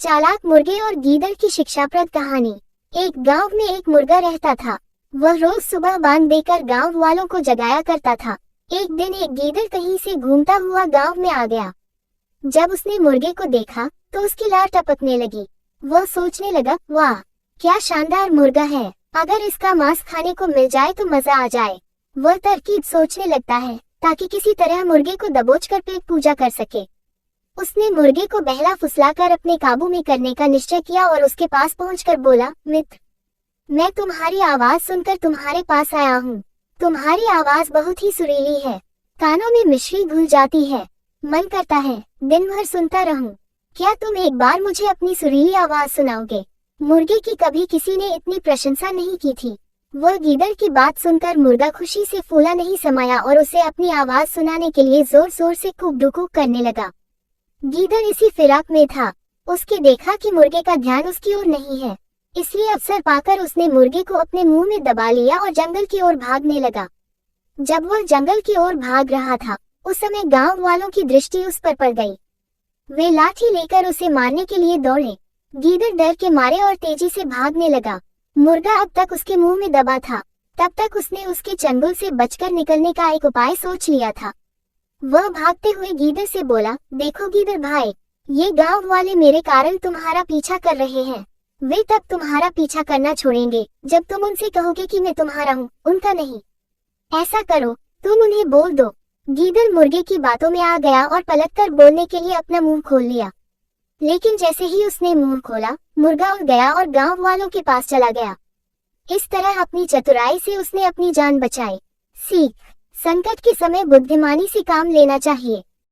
चालाक मुर्गे और गीदड़ की शिक्षाप्रद कहानी। एक गांव में एक मुर्गा रहता था। वह रोज सुबह बांग देकर गांव वालों को जगाया करता था। एक दिन एक गीदड़ कहीं से घूमता हुआ गांव में आ गया। जब उसने मुर्गे को देखा तो उसकी लार टपकने लगी। वह सोचने लगा, वाह क्या शानदार मुर्गा है, अगर इसका मांस खाने को मिल जाए तो मजा आ जाए। वह तरकीब सोचने लगता है ताकि किसी तरह मुर्गे को दबोचकर पेट पूजा कर सके। उसने मुर्गे को बहला फुसलाकर अपने काबू में करने का निश्चय किया और उसके पास पहुंचकर बोला, मित्र, मैं तुम्हारी आवाज सुनकर तुम्हारे पास आया हूँ। तुम्हारी आवाज बहुत ही सुरीली है, कानों में मिश्री घुल जाती है, मन करता है दिन भर सुनता रहूं। क्या तुम एक बार मुझे अपनी सुरीली आवाज सुनाओगे? मुर्गे की कभी किसी ने इतनी प्रशंसा नहीं की थी। वह गीदड़ की बात सुनकर मुर्गा खुशी से फूला नहीं समाया और उसे अपनी आवाज सुनाने के लिए जोर जोर से कूक डुकूक करने लगा। गीदड़ इसी फिराक में था। उसके देखा कि मुर्गे का ध्यान उसकी ओर नहीं है, इसलिए अवसर पाकर उसने मुर्गे को अपने मुंह में दबा लिया और जंगल की ओर भागने लगा। जब वह जंगल की ओर भाग रहा था, उस समय गांव वालों की दृष्टि उस पर पड़ गई। वे लाठी लेकर उसे मारने के लिए दौड़े। गीदड़ डर के मारे और तेजी से भागने लगा। मुर्गा अब तक उसके मुंह में दबा था। तब तक उसने उसके चंगुल से बचकर निकलने का एक उपाय सोच लिया था। वह भागते हुए गीदड़ से बोला, देखो गीदड़ भाई, ये गांव वाले मेरे कारण तुम्हारा पीछा कर रहे हैं। वे तब तुम्हारा पीछा करना छोड़ेंगे जब तुम उनसे कहोगे कि मैं तुम्हारा हूँ, उनका नहीं। ऐसा करो, तुम उन्हें बोल दो। गीदड़ मुर्गे की बातों में आ गया और पलटकर बोलने के लिए अपना मुंह खोल लिया। लेकिन जैसे ही उसने मुंह खोला, मुर्गा उड़ गया और गांव वालों के पास चला गया। इस तरह अपनी चतुराई से उसने अपनी जान बचाई। सीख: संकट के समय बुद्धिमानी से काम लेना चाहिए।